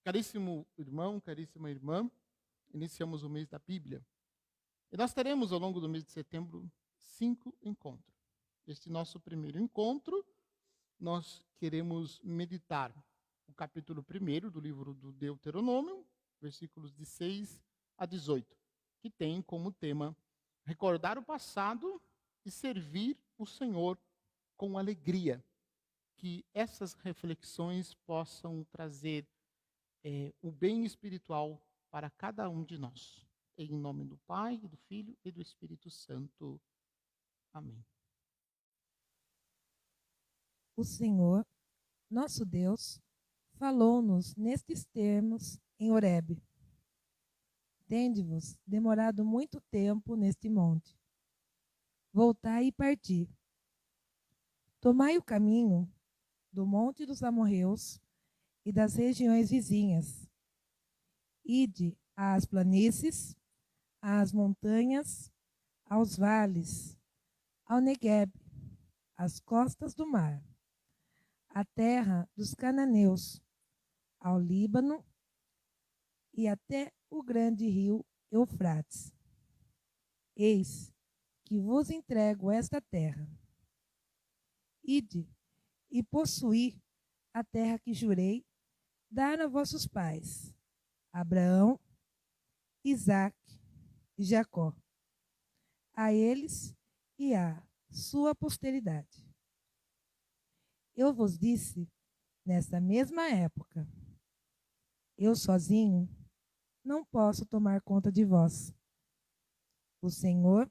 Caríssimo irmão, caríssima irmã, iniciamos o mês da Bíblia. E nós teremos, ao longo do mês de setembro, 5 encontros. Este nosso primeiro encontro, nós queremos meditar o capítulo 1 do livro do Deuteronômio, versículos de 6 a 18, que tem como tema recordar o passado e servir o Senhor com alegria. Que essas reflexões possam trazer o bem espiritual para cada um de nós. Em nome do Pai, do Filho e do Espírito Santo. Amém. O Senhor, nosso Deus, falou-nos nestes termos em Horebe. Tende-vos demorado muito tempo neste monte. Voltai e parti. Tomai o caminho do monte dos amorreus e das regiões vizinhas. Ide às planícies, às montanhas, aos vales, ao Negueb, às costas do mar, à terra dos cananeus, ao Líbano e até o grande rio Eufrates. Eis que vos entrego esta terra. Ide e possuí a terra que jurei dar a vossos pais, Abraão, Isaque e Jacó, a eles e à sua posteridade. Eu vos disse, nessa mesma época, eu sozinho não posso tomar conta de vós. O Senhor,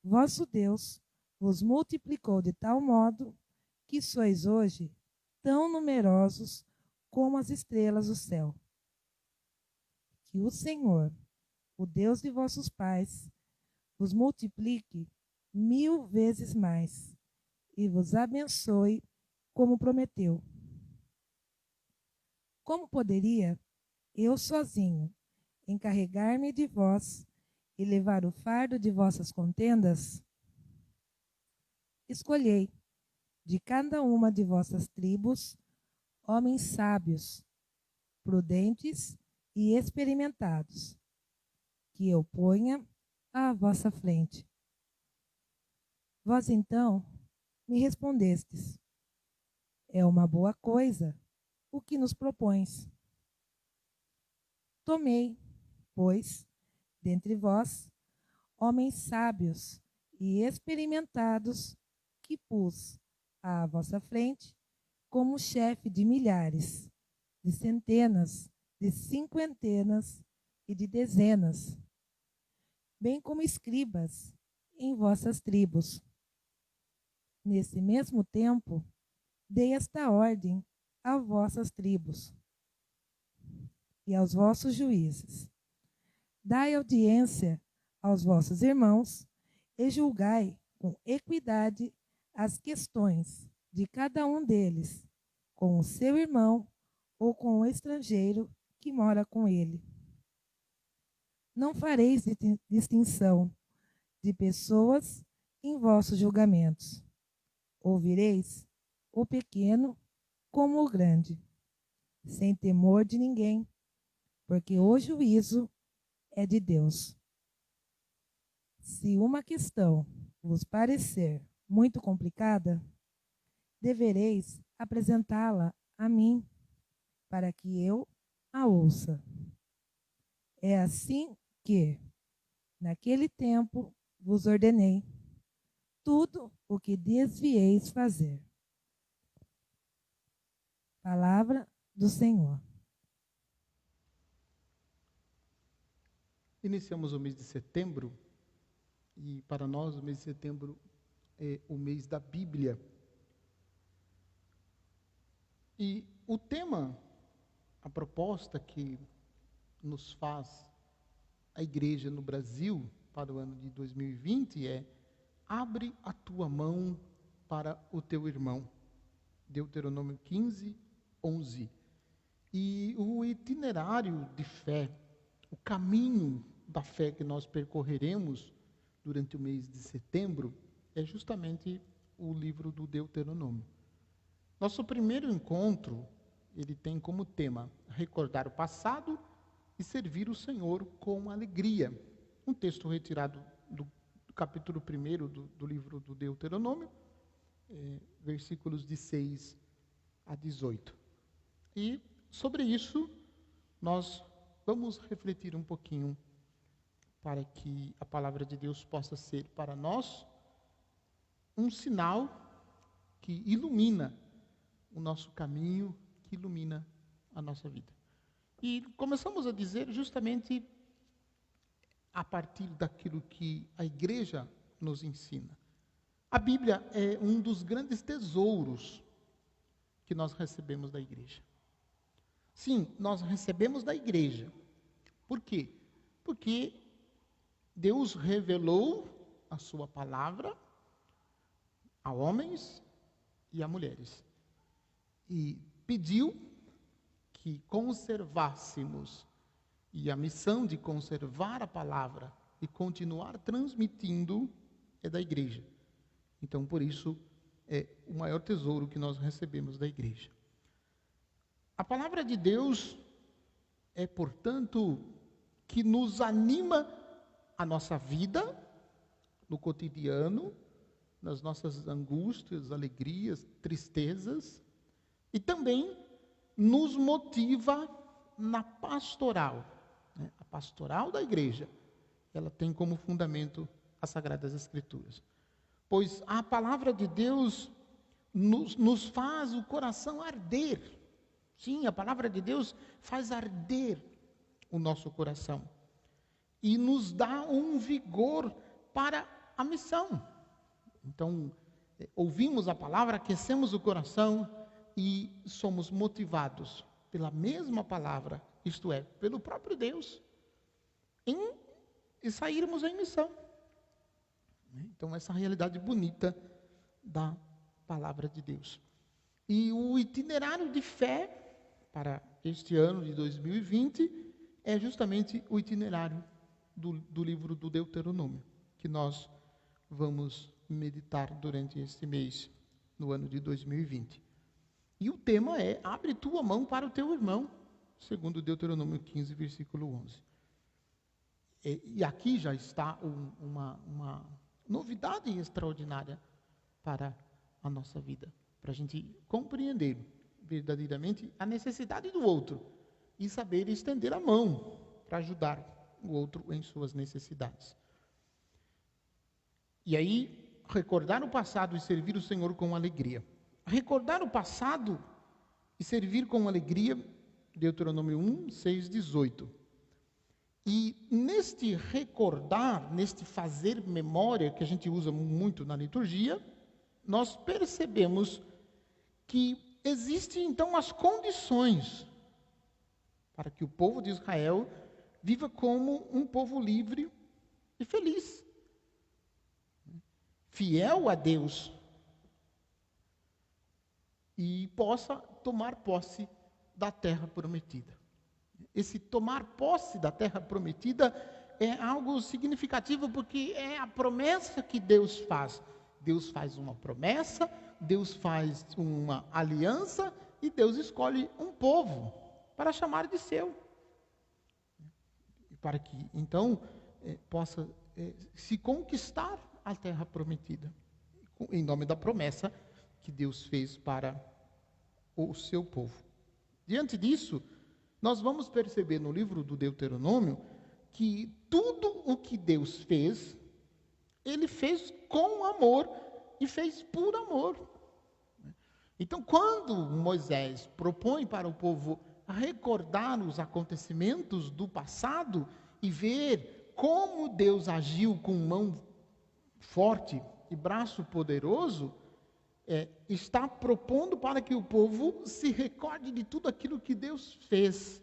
vosso Deus, vos multiplicou de tal modo que sois hoje tão numerosos como as estrelas do céu. Que o Senhor, o Deus de vossos pais, vos multiplique 1000 vezes mais e vos abençoe como prometeu. Como poderia eu sozinho encarregar-me de vós e levar o fardo de vossas contendas? Escolhei de cada uma de vossas tribos homens sábios, prudentes e experimentados, que eu ponha à vossa frente. Vós então me respondestes: é uma boa coisa o que nos propões. Tomei, pois, dentre vós, homens sábios e experimentados, que pus à vossa frente como chefe de milhares, de centenas, de cinquentenas e de dezenas, bem como escribas em vossas tribos. Nesse mesmo tempo, dei esta ordem a vossas tribos e aos vossos juízes: dai audiência aos vossos irmãos e julgai com equidade as questões de cada um deles, com o seu irmão ou com o estrangeiro que mora com ele. Não fareis distinção de pessoas em vossos julgamentos. Ouvireis o pequeno como o grande, sem temor de ninguém, porque o juízo é de Deus. Se uma questão vos parecer muito complicada, devereis apresentá-la a mim, para que eu a ouça. É assim que, naquele tempo, vos ordenei tudo o que desvieis fazer. Palavra do Senhor. Iniciamos o mês de setembro, e para nós o mês de setembro é o mês da Bíblia. E o tema, a proposta que nos faz a igreja no Brasil para o ano de 2020 é: abre a tua mão para o teu irmão. Deuteronômio 15, 11. E o itinerário de fé, o caminho da fé que nós percorreremos durante o mês de setembro é justamente o livro do Deuteronômio. Nosso primeiro encontro ele tem como tema recordar o passado e servir o Senhor com alegria. Um texto retirado do capítulo 1 do livro do Deuteronômio, versículos de 6 a 18. E sobre isso, nós vamos refletir um pouquinho para que a palavra de Deus possa ser para nós um sinal que ilumina o nosso caminho, que ilumina a nossa vida. E começamos a dizer justamente a partir daquilo que a igreja nos ensina. A Bíblia é um dos grandes tesouros que nós recebemos da igreja. Sim, nós recebemos da igreja. Por quê? Porque Deus revelou a sua palavra a homens e a mulheres. E pediu que conservássemos, e a missão de conservar a palavra e continuar transmitindo é da igreja. Então, por isso, é o maior tesouro que nós recebemos da igreja. A palavra de Deus é, portanto, que nos anima a nossa vida no cotidiano, nas nossas angústias, alegrias, tristezas, e também nos motiva na pastoral. A pastoral da igreja, ela tem como fundamento as Sagradas Escrituras. Pois a palavra de Deus nos faz o coração arder. Sim, a palavra de Deus faz arder o nosso coração. E nos dá um vigor para a missão. Então, ouvimos a palavra, aquecemos o coração e somos motivados pela mesma palavra, isto é, pelo próprio Deus, em sairmos em missão. Então, essa realidade bonita da palavra de Deus. E o itinerário de fé para este ano de 2020 é justamente o itinerário do livro do Deuteronômio, que nós vamos meditar durante este mês, no ano de 2020. E o tema é: abre tua mão para o teu irmão, segundo Deuteronômio 15, versículo 11. E aqui já está uma novidade extraordinária para a nossa vida, para a gente compreender verdadeiramente a necessidade do outro e saber estender a mão para ajudar o outro em suas necessidades. E aí, recordar o passado e servir o Senhor com alegria. Recordar o passado e servir com alegria, Deuteronômio 1, 6, 18. E neste recordar, neste fazer memória, que a gente usa muito na liturgia, nós percebemos que existem então as condições para que o povo de Israel viva como um povo livre e feliz, fiel a Deus, e possa tomar posse da terra prometida. Esse tomar posse da terra prometida é algo significativo, porque é a promessa que Deus faz. Deus faz uma promessa, Deus faz uma aliança, e Deus escolhe um povo para chamar de seu. Para que, então, possa se conquistar a terra prometida, em nome da promessa que Deus fez para o seu povo. Diante disso, nós vamos perceber no livro do Deuteronômio que tudo o que Deus fez, Ele fez com amor e fez por amor. Então, quando Moisés propõe para o povo recordar os acontecimentos do passado e ver como Deus agiu com mão forte e braço poderoso, está propondo para que o povo se recorde de tudo aquilo que Deus fez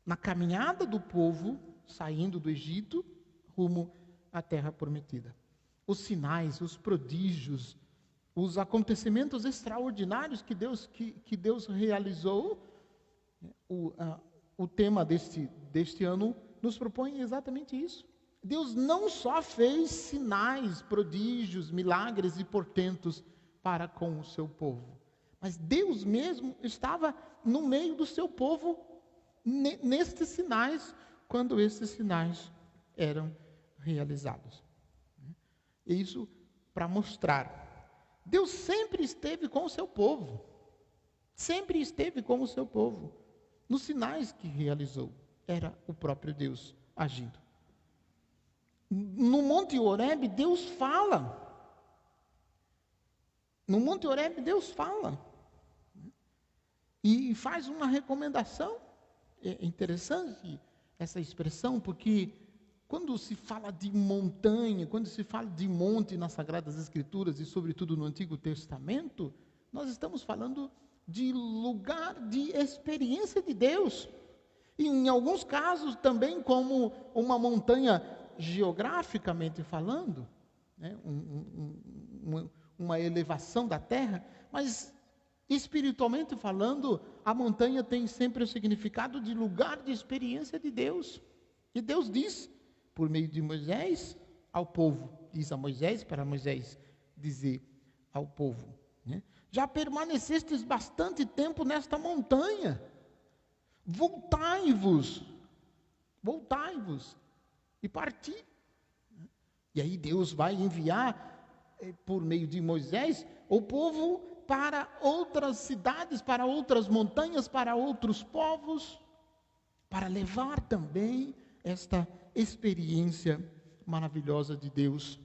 na caminhada do povo, saindo do Egito, rumo à terra prometida. Os sinais, os prodígios, os acontecimentos extraordinários que Deus realizou, o tema deste ano nos propõe exatamente isso. Deus não só fez sinais, prodígios, milagres e portentos para com o seu povo, Mas Deus mesmo estava no meio do seu povo nestes sinais, quando esses sinais eram realizados. E isso para mostrar. Deus sempre esteve com o seu povo. Sempre esteve com o seu povo. Nos sinais que realizou, era o próprio Deus agindo. No Monte Horebe, Deus fala. No Monte Horebe, Deus fala. E faz uma recomendação. É interessante essa expressão, porque quando se fala de montanha, quando se fala de monte nas Sagradas Escrituras, e sobretudo no Antigo Testamento, nós estamos falando de lugar de experiência de Deus. E em alguns casos também como uma montanha geograficamente falando, né? Uma elevação da terra, mas espiritualmente falando, a montanha tem sempre o significado de lugar de experiência de Deus. E Deus diz, por meio de Moisés, ao povo, diz a Moisés, para Moisés dizer ao povo, né? Já permanecestes bastante tempo nesta montanha, voltai-vos e parti. E aí Deus vai enviar, por meio de Moisés, o povo para outras cidades, para outras montanhas, para outros povos, para levar também esta experiência maravilhosa de Deus,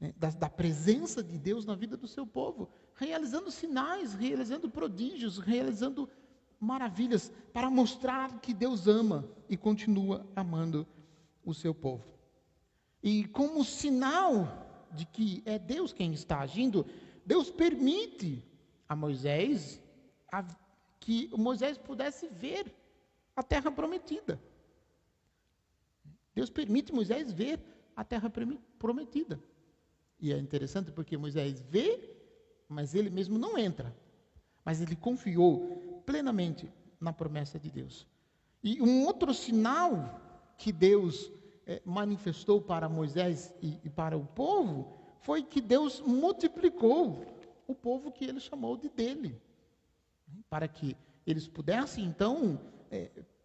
né, da presença de Deus na vida do seu povo, realizando sinais, realizando prodígios, realizando maravilhas, para mostrar que Deus ama e continua amando o seu povo. E como sinal de que é Deus quem está agindo, Deus permite a Moisés que Moisés pudesse ver a terra prometida. Deus permite Moisés ver a terra prometida. E é interessante porque Moisés vê, mas ele mesmo não entra. Mas ele confiou plenamente na promessa de Deus. E um outro sinal que Deus manifestou para Moisés e para o povo foi que Deus multiplicou o povo que ele chamou de dele, para que eles pudessem então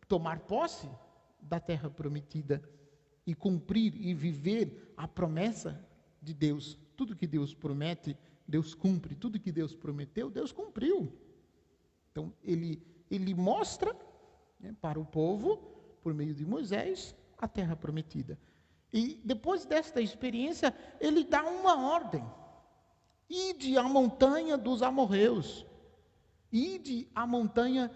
tomar posse da terra prometida e cumprir e viver a promessa de Deus. Tudo que Deus promete, Deus cumpre. Tudo que Deus prometeu, Deus cumpriu. Então ele mostra, né, para o povo, por meio de Moisés, a terra prometida. E depois desta experiência, ele dá uma ordem: ide à montanha dos amorreus, ide à montanha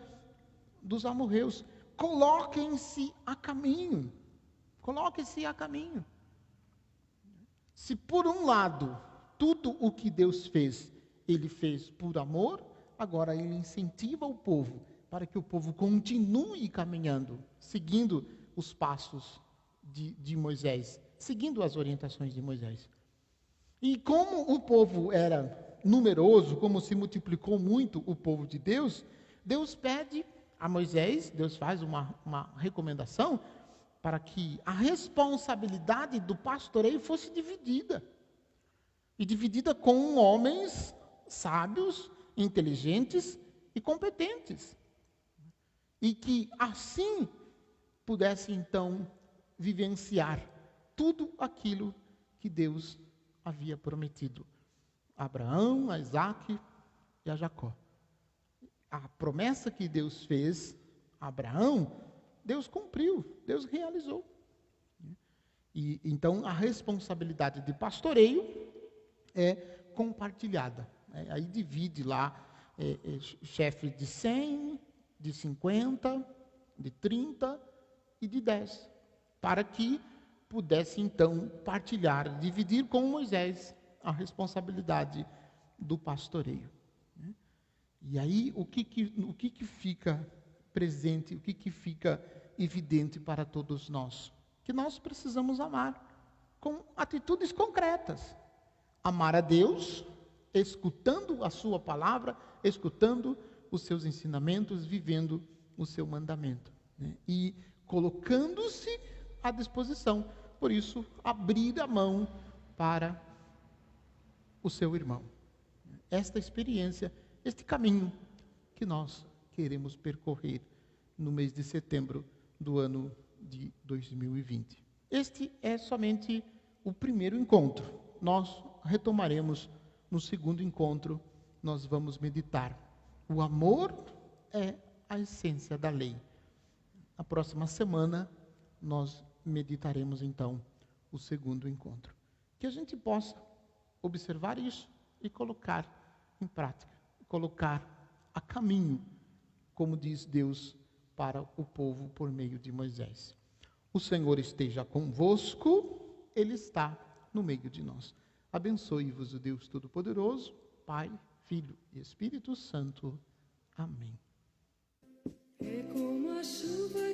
dos amorreus, coloquem-se a caminho, Se por um lado, tudo o que Deus fez, ele fez por amor, agora ele incentiva o povo, para que o povo continue caminhando, seguindo os passos de Moisés, seguindo as orientações de Moisés. E como o povo era numeroso, como se multiplicou muito o povo de Deus, Deus pede a Moisés, Deus faz uma recomendação para que a responsabilidade do pastoreio fosse dividida. E dividida com homens sábios, inteligentes e competentes. E que assim pudesse então vivenciar tudo aquilo que Deus havia prometido a Abraão, a Isaque e a Jacó. A promessa que Deus fez a Abraão, Deus cumpriu, Deus realizou. E então a responsabilidade de pastoreio é compartilhada. Aí divide lá chefe de 100, de 50, de 30 e de 10, para que pudesse então partilhar, dividir com Moisés a responsabilidade do pastoreio. E aí o que fica presente, o que fica evidente para todos nós? Que nós precisamos amar com atitudes concretas. Amar a Deus, escutando a sua palavra, escutando os seus ensinamentos, vivendo o seu mandamento, né? E colocando-se à disposição. Por isso, abrir a mão para o seu irmão. Esta experiência este caminho que nós queremos percorrer no mês de setembro do ano de 2020. Este é somente o primeiro encontro. Nós retomaremos no segundo encontro, nós vamos meditar. O amor é a essência da lei. Na próxima semana, nós meditaremos então o segundo encontro. Que a gente possa observar isso e colocar em prática, colocar a caminho, como diz Deus para o povo por meio de Moisés. O Senhor esteja convosco, Ele está no meio de nós. Abençoe-vos o Deus Todo-Poderoso, Pai, Filho e Espírito Santo. Amém. É como a chuva